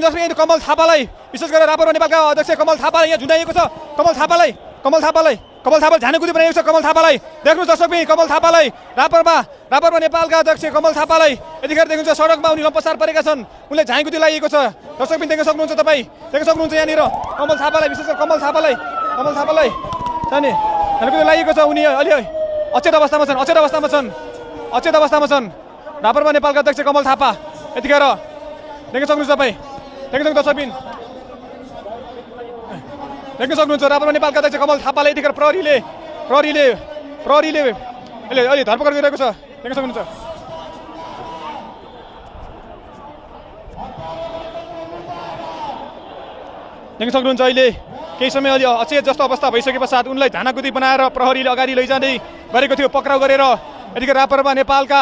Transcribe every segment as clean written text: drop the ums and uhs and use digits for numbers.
जसमा कमल थापालाई विशेष गरेर राप्रपा नेपालका अध्यक्ष कमल थापालाई यहाँ झुन्डाइएको छ। कमल थापा झानेकुदी बनाइएको छ। कमल थापालाई देख्नु दर्शकबिन, कमल थापालाई राप्रपा नेपालका अध्यक्ष कमल थापालाई यतिखेर देख्नुहुन्छ सडकमा उनी लम्पसार परेका छन्। उनले झानेकुदी लागेको छ। दर्शकबिन देख्न सक्नुहुन्छ, तपाईँ देख्न सक्नुहुन्छ यहाँनिर कमल थापालाई, विशेष गरी कमल थापालाई जाने झानेकुदी लागेको छ। उनी अलि अचेत अवस्थामा छन्। राप्रपा नेपालका अध्यक्ष कमल थापा यतिखेर देख्न सक्नुहुन्छ, तपाईँ देख्न सक्नुहुन्छ दर्शकबिन, देख्न सक्नुहुन्छ राप्रपा नेपालका अध्यक्ष कमल थापालाई यतिखेर प्रहरीले अहिले धरपकड गरिरहेको छ। देख्न सक्नुहुन्छ। अहिले केही समय अलि अचेत जस्तो अवस्था भइसके पश्चात उनलाई झानाकुदी बनाएर प्रहरीले अगाडि लैजाँदै गरेको थियो। पक्राउ गरेर यतिखेर राप्रपा नेपालका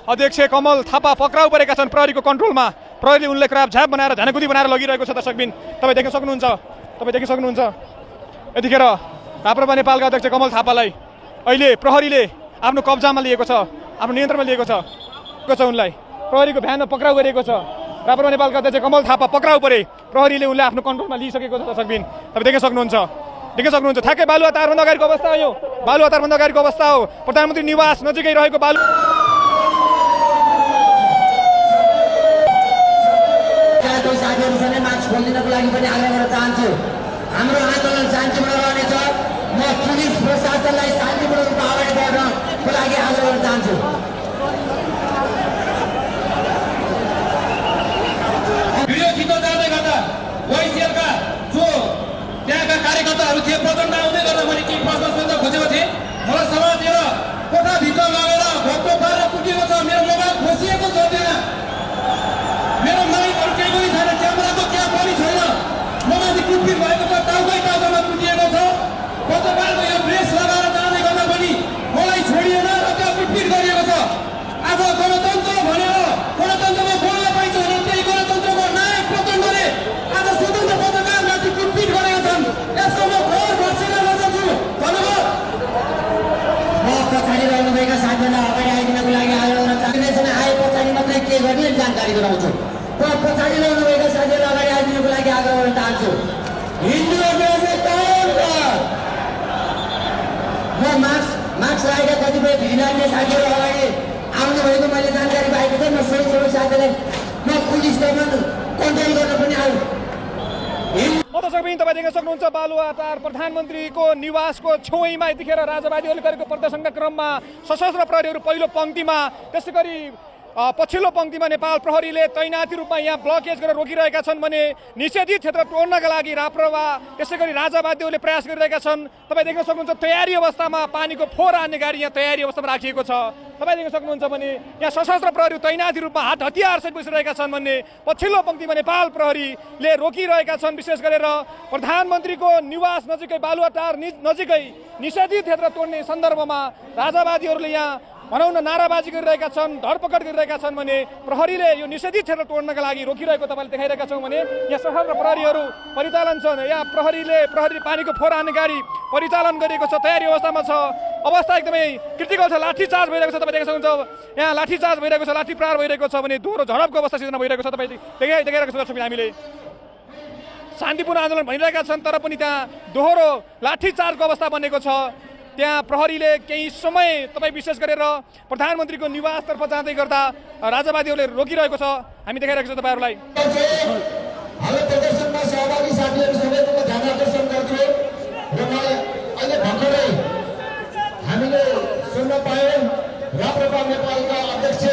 अध्यक्ष कमल थापा पक्राउ परेका छन् प्रहरीको कन्ट्रोलमा। प्रहरीले उनलाई क्रापझाप बनाएर झानाकुदी बनाएर लगिरहेको छ। दर्शकबिन तपाईँ देख्न सक्नुहुन्छ यतिखेर राप्रपा नेपालका अध्यक्ष कमल थापालाई अहिले प्रहरीले आफ्नो कब्जामा लिएको छ, आफ्नो नियन्त्रणमा लिएको छ। उनलाई प्रहरीको भ्यानमा पक्राउ गरिएको छ। राप्रपा नेपालका अध्यक्ष कमल थापा पक्राउ परे, प्रहरीले उनलाई आफ्नो कन्ट्रोलमा लिइसकेको छ। दर्शकबिन तपाईँ देख्न सक्नुहुन्छ ठ्याक्कै बालुवाटारभन्दा अगाडिको अवस्था हो। यो बालुवाटारभन्दा अगाडिको अवस्था हो। प्रधानमन्त्री निवास नजिकै रहेको साथीहरूसँग मास्क खोलिदिनको लागि पनि आग्रह गर्न चाहन्छु। हाम्रो आन्दोलन शान्तिपूर्ण रहनेछ। म पुलिस प्रशासनलाई शान्तिपूर्ण रूपमा अगाडि बढ्नको लागि आग्रह गर्न चाहन्छु। भिडियो खिच्न जाँदै गर्दा वाइसिएलका जो त्यहाँका कार्यकर्ताहरू थिए प्रचण्ड आउँदै गर्दा मैले केही प्रश्न सोध्न खोजेको थिएँ। मलाई समातेर कोठाभित्र लगेर भक्तो पारेर कुटिएको छ। मेरो मोबाइल खोसिएको छ, त्यहाँ मेरो माइकहरू केही पनि छैन, क्यामेराको क्या पनि छैन। मलाई कुटपिट भएको छ, टाउकामा कुटिएको छ। पत्रकारको यो ड्रेस लगाएर जाँदै गर्दा पनि मलाई छोडिएन र त्यहाँ कुटपिट गरिएको छ। आज गणतन्त्र भनेर गणतन्त्रमा बोल्न पाइन्छ भने त्यही गणतन्त्रको नायक प्रचण्डले आज स्वतन्त्र पत्रकारमाथि कुटपिट गरेका छन्। यसको म घर बसेर नजान्छु। धन्यवाद। म पछाडि रहनुभएका साथीहरूलाई अगाडि आइदिनको लागि आग्रह गर्न चाहन्छु। आए पछाडि मात्रै के गर्ने जानकारी गराउँछु। म पछाडि रहनुभएका साथीहरूलाई अगाडि आइदिनको लागि आग्रह गर्न चाहन्छु। म मास्क लगाएका कतिपय भिडियोले साथीहरू अगाडि आउनुभएको मैले जानकारी पाएको थिएँ। म सोही साथीलाई म पुलिस कन्ट्रोल गर्न पनि आउँ। दर्शकबिन तपाईँ देख्न सक्नुहुन्छ बालुवाटार प्रधानमन्त्रीको निवासको छेउमा यतिखेर राजावादीहरूले गरेको प्रदर्शनका क्रममा सशस्त्र प्रहरीहरू पहिलो पङ्क्तिमा, त्यसै गरी पछिल्लो पङ्क्तिमा नेपाल प्रहरीले तैनाती रूपमा यहाँ ब्लकेज गरेर रोकिरहेका छन् भने निषेधित क्षेत्र तोड्नका लागि राप्रपा त्यसै गरी राजावादीहरूले प्रयास गरिरहेका छन्। तपाईँ देख्न सक्नुहुन्छ तयारी अवस्थामा पानीको फोहोर हान्ने गाडी यहाँ तयारी अवस्थामा राखिएको छ। तपाईँ देख्न सक्नुहुन्छ भने यहाँ सशस्त्र प्रहरी तैनाती रूपमा हात हतियारसहित बसिरहेका छन् भने पछिल्लो पङ्क्तिमा नेपाल प्रहरीले रोकिरहेका छन्। विशेष गरेर प्रधानमन्त्रीको निवास नजिकै बालुवाटार नजिकै निषेधित क्षेत्र तोड्ने सन्दर्भमा राजावादीहरूले यहाँ भनौँ न नाराबाजी गरिरहेका छन्, धरपकड गरिरहेका छन् भने प्रहरीले यो निषेधित क्षेत्र तोड्नका लागि रोकिरहेको तपाईँले देखाइरहेका छौँ भने यहाँ सशस्त्र प्रहरीहरू परिचालन छन्। यहाँ प्रहरी पानीको फोहोर हान्ने गाडी परिचालन गरिएको छ, तयारी अवस्थामा छ। अवस्था एकदमै क्रिटिकल छ। लाठीचार्ज भइरहेको छ। तपाईँ देख्न सक्नुहुन्छ यहाँ लाठीचार्ज भइरहेको छ, लाठी प्रहार भइरहेको छ भने दोहोरो झडपको अवस्था सिर्जना भइरहेको छ। तपाईँ देखाइरहेको छ दर्शक, हामीले शान्तिपूर्ण आन्दोलन भइरहेका छन् तर पनि त्यहाँ दोहोरो लाठीचार्जको अवस्था बनेको छ। त्यहाँ प्रहरीले केही समय तपाईँ विशेष गरेर प्रधानमन्त्रीको निवासतर्फ जाँदै गर्दा राजावादीहरूले रोकिरहेको छ। हामी देखाइरहेको छ तपाईँहरूलाई। प्रदर्शनमा सहभागी साथीहरू सबैको ध्यान आकर्षण गर्छु र अहिले भर्खरै हामीले सुन्न पायौँ राप्रपा नेपालका अध्यक्ष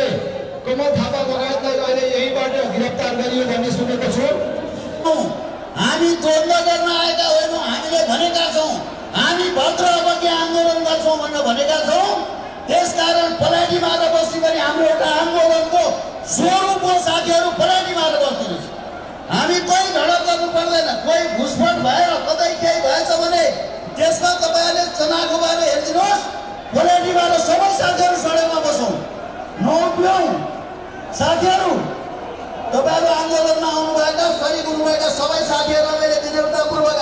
कमल थापा लगायतलाई अहिले यहीँबाट गिरफ्तार गरियो भन्ने सुनेको छु। हामी द्वन्द्व गर्न आएका होइनौँ। हामीले भनेका छौँ हामी भद्र अवधि आन्दोलन गर्छौँ भनेर भनेका छौँ। त्यसकारण पलाडीमा बस्ने पनि हाम्रो एउटा आन्दोलनको स्वरूप हो। साथीहरू पलाडीमा बस्नुहोस्। हामी कोही झडप गर्नु पर्दैन। कोही घुसपट भएर कतै केही भएछ भने त्यसमा तपाईँहरूले चनाखो भएर हेरिदिनुहोस्। पलाडीबाट सबै साथीहरू सडकमा बसौँ, नउठ्यौँ। साथीहरू तपाईँहरू आन्दोलनमा आउनुभएका सहिद हुनुभएका सबै साथीहरूलाई मैले विनम्रतापूर्वक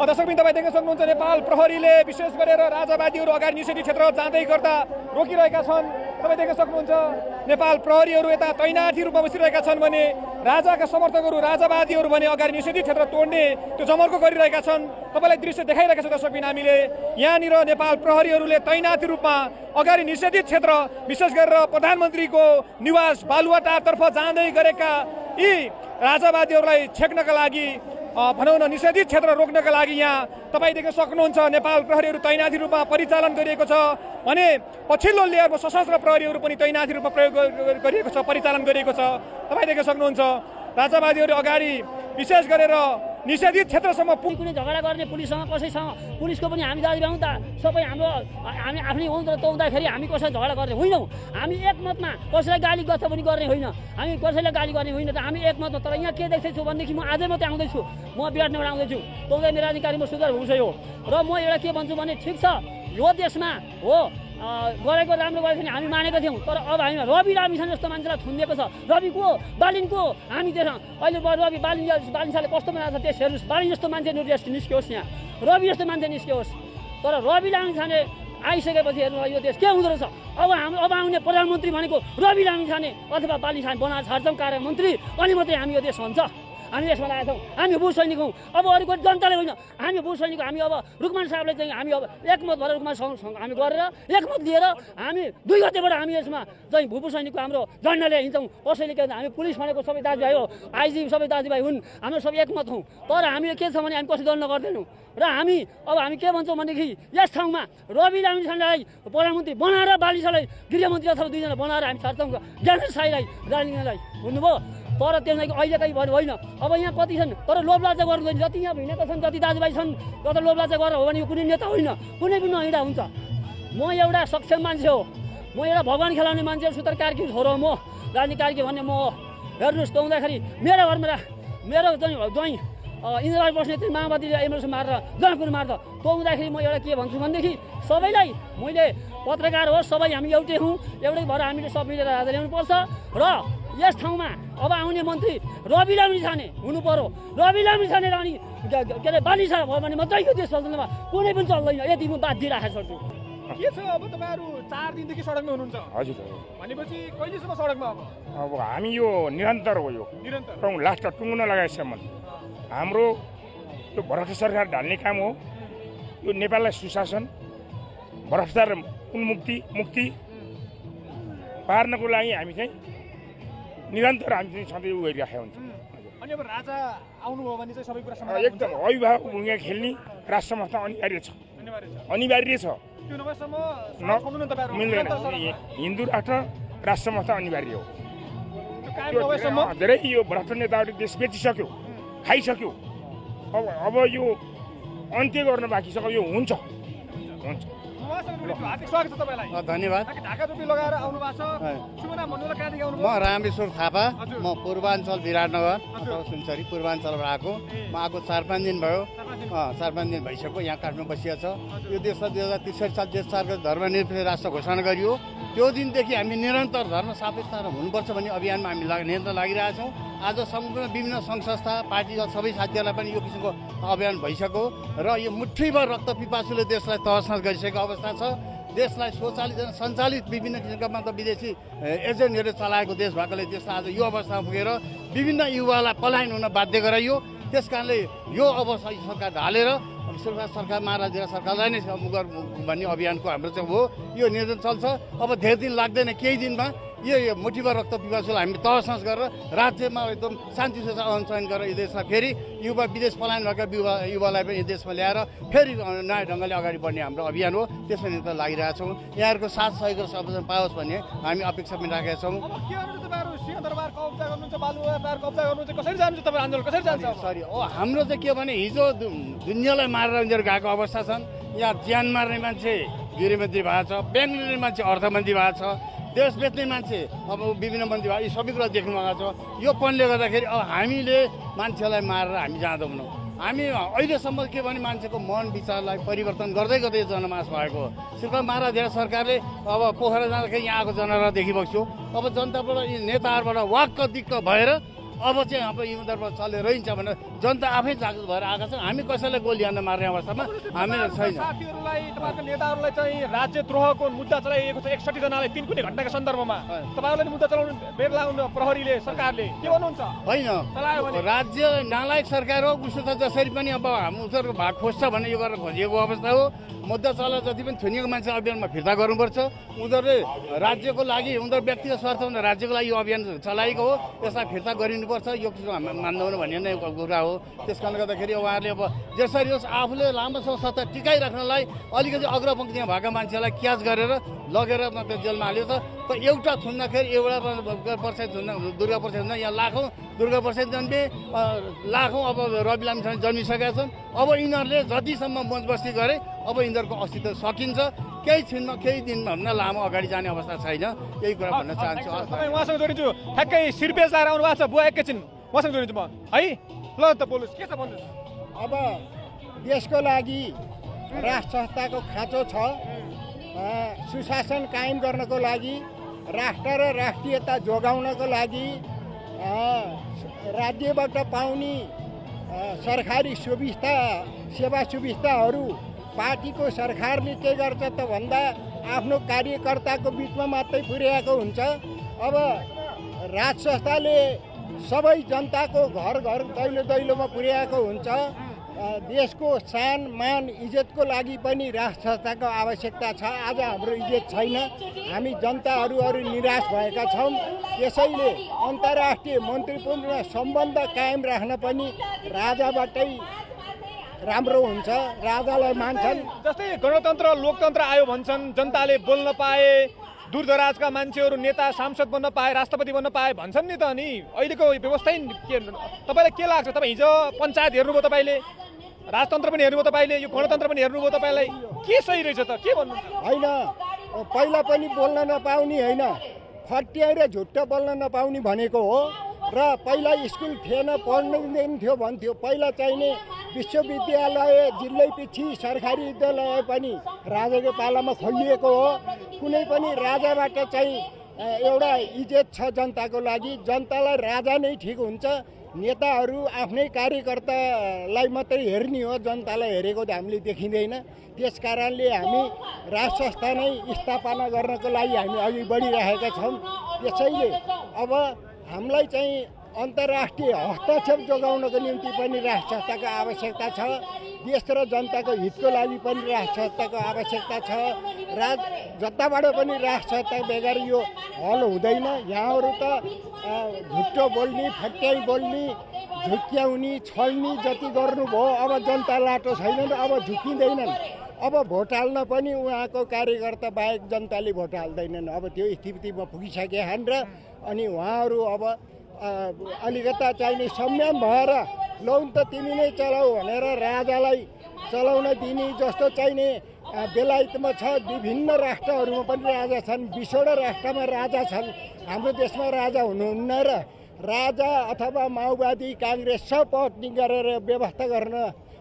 दर्शकबिन तपाईँ देख्न सक्नुहुन्छ नेपाल प्रहरीले विशेष गरेर राजावादीहरू अगाडि निषेधित क्षेत्र जाँदै गर्दा रोकिरहेका छन्। तपाईँ देख्न सक्नुहुन्छ नेपाल प्रहरीहरू यता तैनाथी रूपमा बसिरहेका छन् भने राजाका समर्थकहरू राजावादीहरू भने अगाडि निषेधित क्षेत्र तोड्ने त्यो जमर्को गरिरहेका छन्। तपाईँलाई दृश्य देखाइरहेका छ दर्शकबिन हामीले यहाँनिर नेपाल प्रहरीहरूले तैनाथी रूपमा अगाडि निषेधित क्षेत्र विशेष गरेर प्रधानमन्त्रीको निवास बालुवाटारतर्फ जाँदै गरेका यी राजावादीहरूलाई छेक्नका लागि भनौँ न निषेधित क्षेत्र रोक्नका लागि यहाँ तपाईँ देख्न सक्नुहुन्छ नेपाल प्रहरीहरू तैनाथी रूपमा परिचालन गरिएको छ भने पछिल्लो लेयरमा सशस्त्र प्रहरीहरू पनि तैनाथी रूपमा प्रयोग गरिएको छ परिचालन गरिएको छ। तपाईँ देख्न सक्नुहुन्छ राजावादीहरू अगाडि विशेष गरेर निषेधित क्षेत्रसम्म कुनै झगडा गर्ने पुलिससँग कसैसँग पुलिसको पनि हामी दाजुभाइ हौँ त सबै हामी आफ्नै हौँ तर तौँदाखेरि हामी कसैलाई झगडा गर्ने होइनौँ। हामी एकमतमा कसैलाई गाली गथ पनि गर्ने होइन, हामी कसैलाई गाली गर्ने होइन। त हामी एकमतमा तर यहाँ के देख्दैछु भनेदेखि म आजै मात्रै आउँदैछु, म विराटनगर आउँदैछु, तौँदै मेरो अधिकारी म सुधार हुन्छ यो। र म एउटा के भन्छु भने ठिक छ यो देशमा हो गरेको राम्रो गरेको हामी मानेका थियौँ तर अब हामी रवि लामिछाने जस्तो मान्छेलाई थुनिदिएको छ। रविको बालिनको हामी देख्छौँ अहिले रवि बालिनले कस्तो बनाएको छ त्यस हेर्नुहोस्। बालिन जस्तो मान्छे निस्कियोस् यहाँ, रवि जस्तो मान्छे निस्कियोस् तर रवि लामिछाने आइसकेपछि हेर्नु यो देश के हुँदो रहेछ। अब आउने प्रधानमन्त्री भनेको रवि लामिछाने अथवा बालिनछाने बनाएर छाड्छौँ कार्यमन्त्री अनि मात्रै हामी यो देश हुन्छ। हामी यसमा लागेका छौँ, हामी भू सैनिक हौँ। अब अरूको जनताले होइन, हामी भू सैनिक। हामी अब रुकमान साहबले चाहिँ हामी अब एकमत भएर रुकमान हामी गरेर एकमत लिएर हामी 2 गतेबाट हामी यसमा चाहिँ भू सैनिकको हाम्रो झन्डाले हिँड्छौँ। कसैले के हामी पुलिस भनेको सबै दाजुभाइ हो, आइजी सबै दाजुभाइ हुन्, हाम्रो सबै एकमत हौँ। तर हामीले के छ भने हामी कसै दल गर्दैनौँ र हामी अब हामी के भन्छौँ भनेदेखि यस ठाउँमा रवि लामिछानेलाई प्रधानमन्त्री बनाएर बालिसालाई गृहमन्त्री अथवा 2 जना बनाएर हामी छाड्छौँ ज्ञानेश साईलाई दार्जिलिङलाई हुनुभयो। तर त्यसलाई अहिलेकै भएर होइन। अब यहाँ कति छन् तर लोभलाजा गर्नु जति यहाँ हिँडेका छन् जति दाजुभाइ छन् तर लोभलाजा गरेर हो भने यो कुनै नेता होइन, कुनै पनि नहिँडा हुन्छ। म एउटा सक्षम मान्छे हो, म एउटा भगवान् खेलाउने मान्छे हो, सुतर कार्की छोरो म राजनी कार्की भन्ने म हो। हेर्नुहोस् तौँदाखेरि मेरो घरमा मेरो ज्वाइँ इन्दिरा बस्ने चाहिँ माओवादीले एमएलसी मारेर जनकपुर मार्दा तौँदाखेरि म एउटा के भन्छु भनेदेखि सबैलाई मैले पत्रकार होस् सबै हामी एउटै हौँ, एउटै भएर हामीले सब मिलेर आज ल्याउनुपर्छ। र यस ठाउँमा अब आउने मन्त्री रवि लामिछाने हुनु पर्यो। रवि लामिछाने अनि के अरे बालिसा भयो भने मात्रै यो देश चल्दैन, कुनै पनि चल्दैन। यति म बात दिइराखेको छु। के छ अब तपाईँहरू 4 दिनदेखि सडकमा हुनुहुन्छ? हजुर भनेपछि कहिलेसम्म सडकमा अब हामी यो निरन्तर हो, यो निरन्तर लास्ट टुङ्गन लगाएसम्म हाम्रो यो भ्रष्ट सरकार ढाल्ने काम हो। यो नेपाललाई सुशासन भ्रष्टाचार मुक्ति पार्नको लागि हामी चाहिँ निरन्तर हामी चाहिँ सधैँ उ गरिराखेका हुन्छौँ। अनि अब राजा आउनुभयो भने चाहिँ सबै कुरा एकदम अभिभावक भूमिका खेल्ने राष्ट्र संस्था अनिवार्य छ। त्यो नभएसम्म मिल्दैन। हिन्दू राष्ट्र संस्था अनिवार्य हो। धेरै यो भ्रष्ट नेताहरूले देश बेचिसक्यो, खाइसक्यो। अब यो अन्त्य गर्न बाँकी छ। यो हुन्छ। स्वागत छ तपाईँलाई। धन्यवाद। ढाका टोपी लगाएर आउनु भएको छ। शुभ नाम भन्नु होला, कहाँदेखि आउनु? म रामेश्वर थापा, म पूर्वाञ्चल विराटनगर अथवा सुनसरी पूर्वाञ्चलबाट आएको। म आएको 4-5 दिन भयो। 4-5 दिन भइसक्यो यहाँ काठमाडौँ बसिया छ। यो देशलाई 2063 साल देश सरकारको धर्मनिरपेक्ष राष्ट्र घोषणा गरियो। त्यो दिनदेखि हामी निरन्तर धर्म सापेक्ष हुनुपर्छ भन्ने अभियानमा हामी निरन्तर लागिरहेछौँ। आज सम्पूर्ण विभिन्न सङ्घ संस्था पार्टीका सबै साथीहरूलाई पनि यो किसिमको अभियान भइसक्यो र यो मुठ्ठीभर रक्त पिपासुले देशलाई तहसनस गरिसकेको अवस्था छ। देशलाई सञ्चालित विभिन्न किसिमका मतलब विदेशी एजेन्टहरूले चलाएको देश भएकोले देशलाई आज यो अवस्थामा पुगेर विभिन्न युवालाई पलायन हुन बाध्य गराइयो। त्यस कारणले यो अवस्था सरकार ढालेर सरकार महाराज सरकारलाई नै भन्ने अभियानको हाम्रो चाहिँ हो। यो नियोजन चल्छ। अब धेरै दिन लाग्दैन, केही दिनमा यो मुठीभर रक्त पिपासुलाई हामी तहसनस गरेर राज्यमा एकदम शान्ति अनुसरण गरेर यो देशलाई फेरि युवा विदेश पलायन भएका युवालाई पनि यो देशमा ल्याएर फेरि नयाँ ढङ्गले अगाडि बढ्ने हाम्रो अभियान हो। त्यसमा निरन्तर लागिरहेछौँ। यहाँहरूको साथ सहयोग सबैजना पाओस् भन्ने हामी अपेक्षा पनि राखेका छौँ। सरी हाम्रो चाहिँ के भने हिजो दुनियाँलाई मारेर उनीहरू गएको अवस्था छन्। यहाँ ज्यान मार्ने मान्छे गृहमन्त्री भएको छ, ब्याङ्क लिने मान्छे अर्थमन्त्री भएको छ, देश बेच्ने मान्छे अब विभिन्न मन्त्री भयो। यी सबै कुरा देख्नु भएको छ। यो पनले गर्दाखेरि अब हामीले मान्छेलाई मारेर हामी जाँदैनौँ। हामी अहिलेसम्म के भने मान्छेको मन विचारलाई परिवर्तन गर्दै गर्दै जनमास भएको हो। श्रीपाद महाराज सरकारले अब पोखरा जाँदाखेरि यहाँ आएको जनता देखिबक्छु। अब जनताबाट यी नेताहरूबाट वाक्क दिक्क भएर अब चाहिँ अब यिनीहरूमा चलेर रहन्छ भने जनता आफै जागृत भएर आएका छन्। हामी कसैलाई गोली हान्न मार्ने अवस्थामा हामी छैन। साथीहरूलाई तपाईँको नेताहरूलाई चाहिँ राज्यद्रोहको मुद्दा चलाइएको छ 61 जनालाई 3 कुनै घटनाको सन्दर्भमा तपाईँहरूले मुद्दा चलाउनु बेर लगाउनु प्रहरीले सरकारले के भन्नुहुन्छ? होइन, राज्य नालायक सरकार हो। उसो त जसरी पनि अब उनीहरूको भाग खोज्छ भने यो गरेर खोजिएको अवस्था हो। मुद्दा चला जति पनि थुनिएको मान्छे अभियानमा फिर्ता गर्नुपर्छ। उनीहरूले राज्यको लागि उनीहरू व्यक्तिगत स्वार्थभन्दा राज्यको लागि यो अभियान चलाएको हो, यसलाई फिर्ता गरिनुपर्छ। यो मान्दैन भन्ने नै कुरा हो। त्यस कारणले गर्दाखेरि उहाँहरूले अब जसरी होस् आफूले लामो समय सत्ता टिकाइराख्नलाई अलिकति अग्रपङ्क्तिमा भएका मान्छेलाई क्याच गरेर लगेर मात्रै जेलमा हाल्यो त एउटा थुन्दाखेरि एउटा पर्सेन्ट थुन्न दुर्गा पर्सेन्ट थुन्न यहाँ लाखौँ दुर्गा पर्सेन्ट जन्मे लाखौँ अब रवि लामीसँग जन्मिसकेका छन्। अब यिनीहरूले जतिसम्म मोजबस्ती गरे अब यिनीहरूको अस्तित्व सकिन्छ। केही छिनमा केही दिनभन्दा लामो अगाडि जाने अवस्था छैन। यही कुरा भन्न चाहन्छु। उहाँसँग जोडिन्छु। ठ्याक्कै शिरपेश लगाएर आउनु भएको छ बुवा एकैछिन उहाँसँग जोडिन्छु म है। ल त बोल्नुहोस् के छ भन्नुहोस्। अब देशको लागि राष्ट्र संस्थाको खाँचो छ। सुशासन कायम गर्नको लागि राष्ट्र र राष्ट्रियता जोगाउनको लागि राज्यबाट पाउने सरकारी सुविधा सेवा सुविधाहरू पार्टीको सरकारले के गर्छ त भन्दा आफ्नो कार्यकर्ताको बिचमा मात्रै पुर्याएको हुन्छ। अब राज संस्थाले सबै जनताको घर घर दैलो दैलोमा पुर्याएको हुन्छ। देशको सान मान इज्जतको लागि पनि राष्ट्र संस्थाको आवश्यकता छ। आज हाम्रो इज्जत छैन। हामी जनताहरू निराश भएका छौँ। त्यसैले अन्तर्राष्ट्रिय मन्त्रीपूर्ण सम्बन्ध कायम राख्न पनि राजाबाटै राम्रो हुन्छ। राजालाई मान्छन्। जस्तै गणतन्त्र लोकतन्त्र आयो भन्छन्, जनताले बोल्न पाए, दूरदराजका मान्छेहरू नेता सांसद बन्न पाए, राष्ट्रपति बन्न पाए भन्छन् नि त। अनि अहिलेको व्यवस्था के तपाईँलाई के लाग्छ? तपाईँ हिजो पञ्चायत हेर्नुभयो, तपाईँले राजतन्त्र पनि हेर्नुभयो, तपाईँले यो गणतन्त्र पनि हेर्नुभयो, तपाईँलाई के सही रहेछ त? के भन्नु? होइन, पहिला पनि बोल्न नपाउने होइन, खट्याएर झुट्टो बोल्न नपाउने भनेको हो। र पहिला स्कुल थिएन, पढ्न थियो भन्थ्यो। पहिला चाहिने विश्वविद्यालय जिल्लै पछि सरकारी विद्यालय पनि राजाको पालामा खोलिएको हो। कुनै पनि राजाबाट चाहिँ एउटा इज्जत छ जनताको लागि। जनतालाई राजा नै ठिक हुन्छ। नेताहरू आफ्नै कार्यकर्तालाई मात्रै हेर्ने हो, जनतालाई हेरेको त हामीले देखिँदैन। त्यस कारणले हामी राज संस्था नै स्थापना गर्नको लागि हामी अघि बढिरहेका छौँ। त्यसैले अब हामीलाई चाहिँ अन्तर्राष्ट्रिय हस्तक्षेप जोगाउनको निम्ति पनि राष्ट्र संस्थाको आवश्यकता छ। देश र जनताको हितको लागि पनि राष्ट्र संस्थाको आवश्यकता छ। जताबाट पनि राष्ट्र संस्था बेगर यो हल हुँदैन। यहाँहरू त झुट्टो बोल्ने, फट्याइ बोल्ने, झुक्क्याउने, छल्ने जति गर्नुभयो। अब जनता लाटो छैनन्, अब झुक्किँदैनन्। अब भोट हाल्न पनि उहाँको कार्यकर्ता बाहेक जनताले भोट हाल्दैनन्। अब त्यो स्थितिमा पुगिसकेका छन् र अनि उहाँहरू अब अलिकता चाहिने संयम भएर लौन त तिमी नै चलाऊ भनेर राजालाई चलाउन दिने जस्तो चाहिने बेलायतमा छ। विभिन्न राष्ट्रहरूमा पनि राजा छन्, 20वटा राष्ट्रमा राजा छन्। हाम्रो देशमा राजा हुनुहुन्न र राजा अथवा माओवादी काङ्ग्रेस सपटनी गरेर व्यवस्था गर्न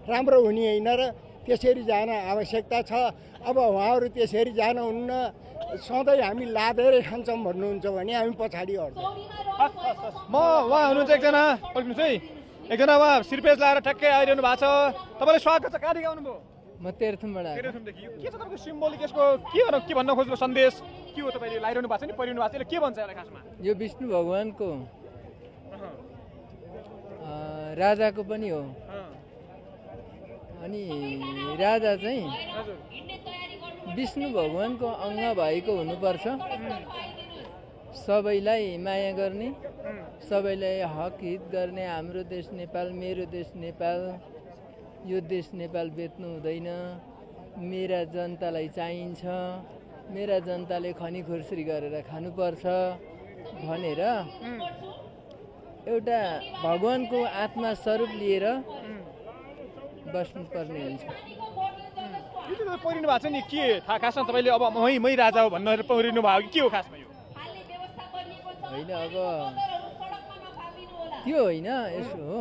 राम्रो हुने होइन र त्यसरी जान आवश्यकता छ। अब उहाँहरू त्यसरी जानुहुन्न। सधैँ हामी लादेरै खान्छौँ भन्नुहुन्छ भने हामी पछाडि हट्छौँ। म उहाँ हुनुहुन्छ एकजना, पल्टिनुहोस् है, एकजना उहाँ शिरपेश लगाएर ठ्याक्कै आइरहनु भएको छ। तपाईँले स्वागत छ। कहाँदेखि आउनुभयो? म तेह्रथुमबाट। तेह्रथुमदेखि। के छ तपाईँको सिम्बोलिक यसको के भन्न खोज्नु सन्देश के हो? तपाईँले लगाइरहनु भएको छ नि, परिरहनु भएको छ, यसले के भन्छ यसलाई खासमा? यो विष्णु भगवानको राजाको पनि हो। अनि राजा चाहिँ विष्णु भगवानको अङ्ग भएको हुनुपर्छ। सबैलाई माया गर्ने, सबैलाई हक हित गर्ने। हाम्रो देश नेपाल, मेरो देश नेपाल, यो देश नेपाल बेच्नु हुँदैन। मेरा जनतालाई चाहिन्छ, मेरा जनताले खनी खुर्सरी गरेर खानुपर्छ भनेर एउटा भगवानको आत्मा स्वरूप लिएर बस्नुपर्ने हुन्छ। परिनु भएको छ नि, के थाहा खासमा तपाईँले? अब मै राजा हो भनेर परिनु भयो कि के हो खासमा? यो होइन, अब त्यो होइन, यसो हो।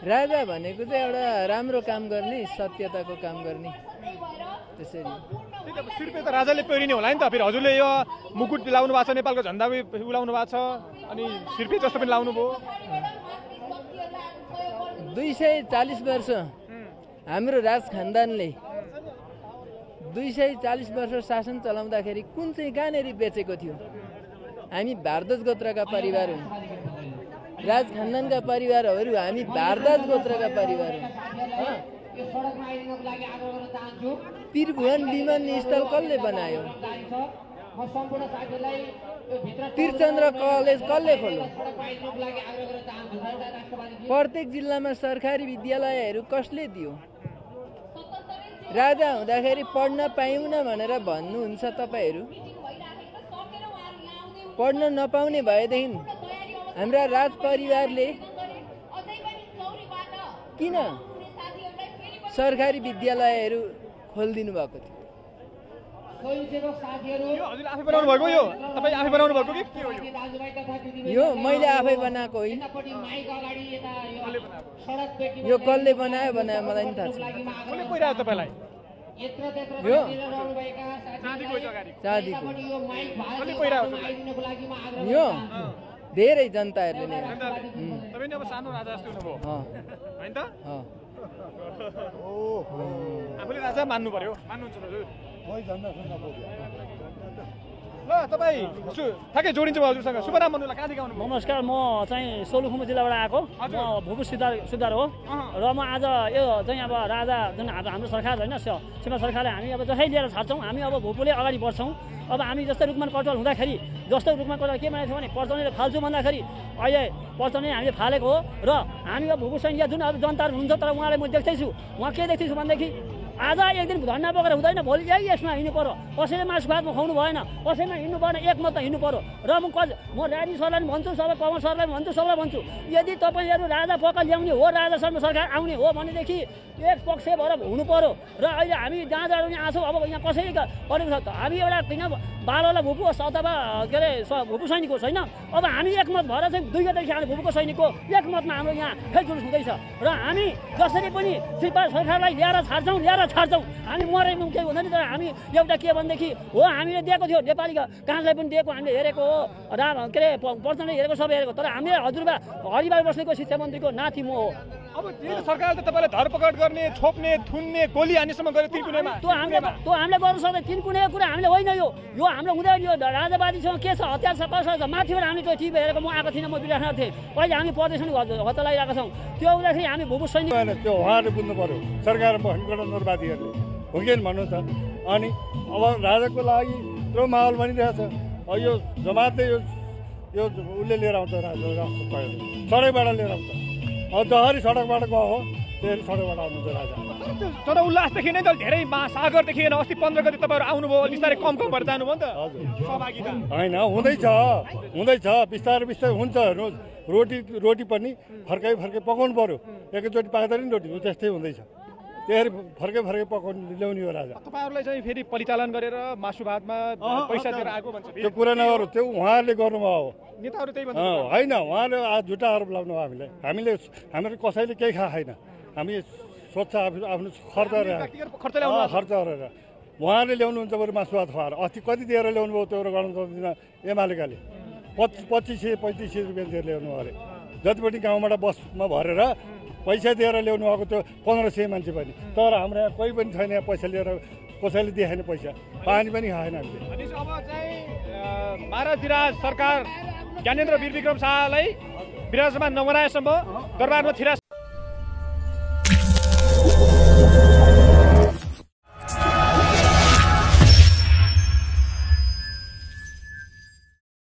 राजा भनेको चाहिँ एउटा राम्रो काम गर्ने, सत्यताको काम गर्ने। त्यसरी सिर्फे त राजाले पहिरिने होला नि त। फेरि हजुरले यो मुकुट लाउनु भएको छ, नेपालको झन्डा उलाउनु भएको छ, अनि सिर्फे जस्तो पनि लाउनु भयो। 240 वर्ष हाम्रो राज खानदानले 240 वर्ष शासन चलाउँदाखेरि कुन चाहिँ कहाँनिर बेचेको थियो? हामी भारद्वाज गोत्रका परिवार हौँ, राज खानदानका परिवारहरू हामी भारद्वाज गोत्रका परिवार हौँ। त्रिभुवन विमानस्थल कसले बनायो? त्रिचन्द्र कलेज कसले खोल्यो? प्रत्येक जिल्लामा सरकारी विद्यालयहरू कसले दियो? राजा हुँदाखेरि पढ्न पाइउन भनेर भन्नुहुन्छ तपाईँहरू। पढ्न नपाउने भएदेखि हाम्रा राज परिवारले किन सरकारी विद्यालयहरू खोलिदिनु भएको थियो? यो मैले आफै बनाएको होइन। यो कसले बनायो मलाई नि थाहा छैन। यो चाँदीको यो धेरै जनताहरूले नै आफूले राजा मान्नु पर्यो। ल तपाईँ ठ्याक्कै जोडिन्छ हजुरसँग। शुभनाम भन्नुलाई कहाँदेखि आउनु? नमस्कार, म चाहिँ सोलुखुम्बु जिल्लाबाट आएको, म भूपू सुधार हो। र म आज यो चाहिँ अब राजा जुन हाम्रो सरकार होइन सीमा सरकारले हामी अब जसै लिएर छाड्छौँ, हामी अब भूपूले अगाडि बढ्छौँ। अब हामी जस्तै रुकमान कटवाल हुँदाखेरि जस्तो रुकमान कटवाल के बनाएको थियो भने पर्चौनीले फाल्छु भन्दाखेरि अहिले पर्चौनी हामीले फालेको हो। र हामी अब भूपू सैनिक जुन अब जनताहरू हुनुहुन्छ, तर उहाँलाई म देख्दैछु, उहाँ के देख्दैछु भनेदेखि आज एक दिन धन्ना बोकेर हुँदैन, भोलि यसमा हिँड्नु पर्यो। कसैले मासु भातमा खुवाउनु भएन, कसैमा हिँड्नु पर्ने, एकमत हिँड्नु पर्यो। र म राजी सरलाई पनि भन्छु, सबै कमल सरलाई पनि भन्छु, सबैलाई भन्छु, यदि तपाईँहरू राजा पक्का ल्याउने हो, राजा शर्मा सरकार आउने हो भनेदेखि एक पक्ष भएर हुनु पर्यो। र अहिले हामी जहाँ जहाँ पनि आछौँ, अब यहाँ कसै परेको छ त हामी एउटा किन बालवाला भूपू होस् अथवा के अरे भूपू सैनिक होस् होइन, अब हामी एकमत भएर चाहिँ 2 गतेदेखि हामी भूपूको सैनिकको एकमतमा हाम्रो यहाँ फेरि जुलुस हुँदैछ। र हामी जसरी पनि सरकारलाई ल्याएर छाड्छौँ, हामी मरे केही हुँदैन। तर हामी एउटा के भनेदेखि हो, हामीले दिएको थियो नेपाली काँसलाई पनि दिएको, हामीले हेरेको हो, के अरे पर्चनले हेरेको, सबै हेरेको। तर हामीले हजुरबा हरिबार बस्नेको शिक्षा मन्त्रीको नाति म हो। अब सरकारले तपाईँलाई धरपकड गर्ने, छोप्ने, थुन्ने, गोली हान्नेसम्म गर्यो तिनकुनेमा। त्यो हामीले गर्नु सक्दैन। तिनकुनेको कुरा हामीले होइन, यो हाम्रो हुँदैन। यो राजावादीसँग के छ, हतियार छ, कसो छ, माथिबाट हामीले त्यो टिभी हेरेको म आएको थिइनँ, म विराटनगर थिएँ। अहिले हामी प्रदर्शन हतालाइरहेका छौँ। त्यो हुँदाखेरि हामी भूपू सैनिक त्यो उहाँहरूले बुझ्नु पर्यो, सरकार गणतन्त्रवादीहरूले हो कि भन्नु त। अनि अब राजाको लागि त्यो माहौल बनिरहेछ। यो जमातले यो उसले लिएर आउँछ, राजा सडकबाट लिएर आउँछ। जसरी सडकबाट गयो हो त्यसरी सडकबाट आउनुहुन्छ राजा। तर उल्लासदेखि नै त धेरै सागरदेखि अस्ति 15 गते तपाईँहरू आउनुभयो, बिस्तारै कम भएर जानुभयो नि त सहभागिता? होइन, हुँदैछ बिस्तारै हुन्छ। रोटी पनि फर्काइ पकाउनु पर्यो। एकैचोटि पाक्दैन नि रोटी, त्यस्तै हुँदैछ। त्यसरी फर्कै पकाउनु ल्याउने हो राजा। तपाईँहरूलाई चाहिँ फेरि परिचालन गरेर मासु भातमा पैसा दिएर आएको भन्छ। त्यो कुरा नगरौँ, त्यो उहाँहरूले गर्नुभयो हो। नेताहरू त्यही भन्छ होइन, उहाँले आज झुटा आरोप लाउनु भयो। हामीले कसैले केही खाएन। हामी सोध्छ आफ्नो खर्च गरेर उहाँले ल्याउनुहुन्छ बरु मासु भात खुवाएर। अस्ति कति दिएर ल्याउनु भयो त्यो गणतन्त्र एमालेकाले? 2500-3500 रुपियाँ दिएर ल्याउनु अरे। जतिपट्टि गाउँबाट बसमा भरेर पैसा दिएर ल्याउनु भएको त्यो 1500 मान्छे पनि। तर हाम्रो यहाँ कोही पनि छैन, यहाँ पैसा लिएर कसैले देखाएन, पैसा पानी पनि खाएन हामीले। अब चाहिँ महाराज विराज सरकार ज्ञानेन्द्र वीर विक्रम शाहलाई विराजमान नबनाएसम्म दरबारमा